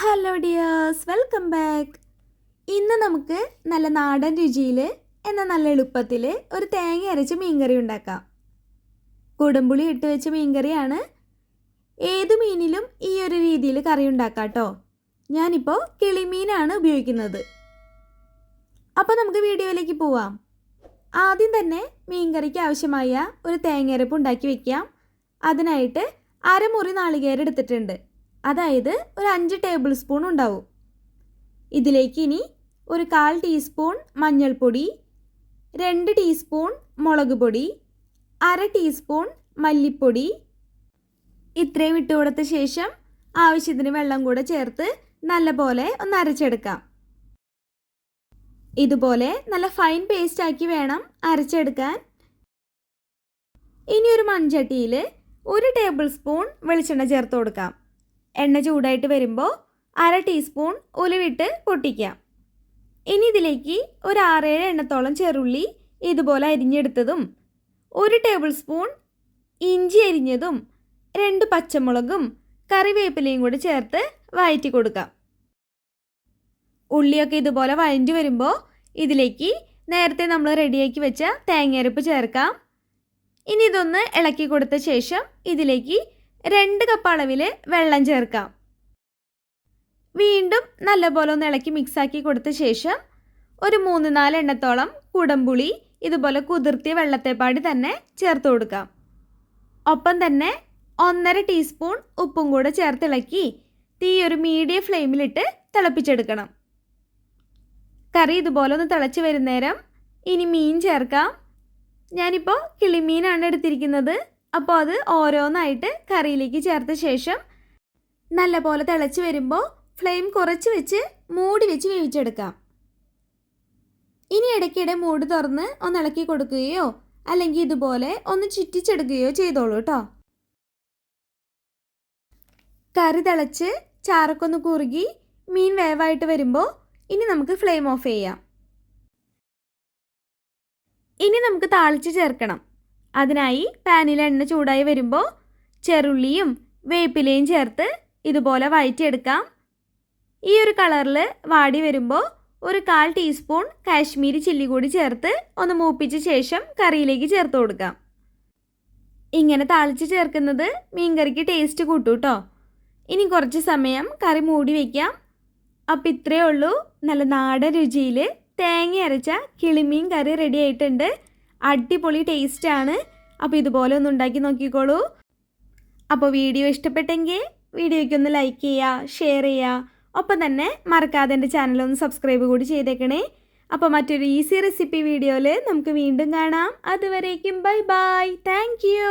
Hello dears, welcome back. ഇന്ന് നമുക്ക് നല്ല നാടൻ രുചിയിൽ എന്നാൽ നല്ല എളുപ്പത്തിൽ ഒരു തേങ്ങ അരച്ച് മീൻകറി ഉണ്ടാക്കാം. കുടംപുളി ഇട്ട് വെച്ച മീൻകറിയാണ്. ഏത് മീനിലും ഈ ഒരു രീതിയിൽ കറി ഉണ്ടാക്കാം കേട്ടോ. ഞാനിപ്പോൾ കിളിമീനാണ് ഉപയോഗിക്കുന്നത്. അപ്പോൾ നമുക്ക് വീഡിയോയിലേക്ക് പോവാം. ആദ്യം തന്നെ മീൻകറിക്ക് ആവശ്യമായ ഒരു തേങ്ങയരപ്പ് ഉണ്ടാക്കി വയ്ക്കാം. അതിനായിട്ട് അരമുറി നാളികേരം എടുത്തിട്ടുണ്ട്. അതായത് ഒരു 5 ടേബിൾ സ്പൂൺ ഉണ്ടാവും. ഇതിലേക്ക് ഇനി ഒരു 1/4 ടീസ്പൂൺ മഞ്ഞൾപ്പൊടി, 2 ടീസ്പൂൺ മുളക് പൊടി, 1/2 ടീസ്പൂൺ മല്ലിപ്പൊടി ഇത്രയും ഇട്ട് കൊടുത്ത ശേഷം ആവശ്യത്തിന് വെള്ളം കൂടെ ചേർത്ത് നല്ലപോലെ ഒന്ന് അരച്ചെടുക്കാം. ഇതുപോലെ നല്ല ഫൈൻ പേസ്റ്റ് ആക്കി വേണം അരച്ചെടുക്കാൻ. ഇനി ഒരു മൺചട്ടിയിൽ 1 ടേബിൾ സ്പൂൺ വെളിച്ചെണ്ണ ചേർത്ത് കൊടുക്കാം. എണ്ണ ചൂടായിട്ട് വരുമ്പോൾ 1/2 ടീസ്പൂൺ ഉലുവിട്ട് പൊട്ടിക്കാം. ഇനി ഇതിലേക്ക് ഒരു 6-7 എണ്ണത്തോളം ചെറുള്ളി ഇതുപോലെ അരിഞ്ഞെടുത്തതും 1 ടേബിൾ സ്പൂൺ ഇഞ്ചി അരിഞ്ഞതും 2 പച്ചമുളകും കറിവേപ്പിലയും കൂടി ചേർത്ത് വഴറ്റി കൊടുക്കാം. ഉള്ളിയൊക്കെ ഇതുപോലെ വഴറ്റി വരുമ്പോൾ ഇതിലേക്ക് നേരത്തെ നമ്മൾ റെഡിയാക്കി വെച്ച തേങ്ങയരപ്പ് ചേർക്കാം. ഇനി ഇതൊന്ന് ഇളക്കി കൊടുത്ത ശേഷം ഇതിലേക്ക് 2 കപ്പ് അളവിൽ വെള്ളം ചേർക്കാം. വീണ്ടും നല്ലപോലെ ഒന്ന് ഇളക്കി മിക്സാക്കി കൊടുത്ത ശേഷം ഒരു 3-4 എണ്ണത്തോളം കുടംപുളി ഇതുപോലെ കുതിർത്തിയ വെള്ളത്തെപ്പാടി തന്നെ ചേർത്ത് കൊടുക്കാം. ഒപ്പം തന്നെ 1/2 ടീസ്പൂൺ ഉപ്പും കൂടെ ചേർത്ത് ഇളക്കി തീ ഒരു മീഡിയം ഫ്ലെയിമിലിട്ട് തിളപ്പിച്ചെടുക്കണം. കറി ഇതുപോലെ ഒന്ന് തിളച്ച് വരുന്നേരം ഇനി മീൻ ചേർക്കാം. ഞാനിപ്പോൾ കിളിമീനാണ് എടുത്തിരിക്കുന്നത്. അപ്പോൾ അത് ഓരോന്നായിട്ട് കറിയിലേക്ക് ചേർത്ത ശേഷം നല്ലപോലെ തിളച്ച് വരുമ്പോൾ ഫ്ലെയിം കുറച്ച് വെച്ച് മൂടി വെച്ച് വേവിച്ചെടുക്കാം. ഇനി ഇടയ്ക്കിടെ മൂടി തുറന്ന് ഒന്ന് ഇളക്കി കൊടുക്കുകയോ അല്ലെങ്കിൽ ഇതുപോലെ ഒന്ന് ചുറ്റിച്ചെടുക്കുകയോ ചെയ്തോളൂ കേട്ടോ. കറി തിളച്ച് ചാറൊക്കെ കുറുകി മീൻ വേവായിട്ട് വരുമ്പോൾ ഇനി നമുക്ക് ഫ്ലെയിം ഓഫ് ചെയ്യാം. ഇനി നമുക്ക് താളിച്ച് ചേർക്കണം. അതിനായി പാനിൽ എണ്ണ ചൂടായി വരുമ്പോൾ ചെറുള്ളിയും വേപ്പിലയും ചേർത്ത് ഇതുപോലെ വഴറ്റിയെടുക്കാം. ഈ ഒരു കളറിൽ വാടി വരുമ്പോൾ ഒരു 1/4 ടീസ്പൂൺ കാശ്മീരി ചില്ലി കൂടി ചേർത്ത് ഒന്ന് മൂപ്പിച്ച ശേഷം കറിയിലേക്ക് ചേർത്ത് കൊടുക്കാം. ഇങ്ങനെ താളിച്ച് ചേർക്കുന്നത് മീൻകറിക്ക് ടേസ്റ്റ് കൂട്ടും കേട്ടോ. ഇനി കുറച്ച് സമയം കറി മൂടി വയ്ക്കാം. അപ്പോൾ ഇത്രയേ ഉള്ളൂ, നല്ല നാടൻ രുചിയിൽ തേങ്ങ അരച്ച കിളിമീൻ കറി റെഡി ആയിട്ടുണ്ട്. അടിപൊളി ടേസ്റ്റാണ്. അപ്പോൾ ഇതുപോലെ ഒന്ന് ഉണ്ടാക്കി നോക്കിക്കോളൂ. അപ്പോൾ വീഡിയോ ഇഷ്ടപ്പെട്ടെങ്കിൽ വീഡിയോയ്ക്കൊന്ന് ലൈക്ക് ചെയ്യുക, ഷെയർ ചെയ്യുക. ഒപ്പം തന്നെ മറക്കാതെ എൻ്റെ ചാനലൊന്ന് സബ്സ്ക്രൈബ് കൂടി ചെയ്തേക്കണേ. അപ്പോൾ മറ്റൊരു ഈസി റെസിപ്പി വീഡിയോയിൽ നമുക്ക് വീണ്ടും കാണാം. അതുവരേക്കും ബൈ ബൈ. Thank you.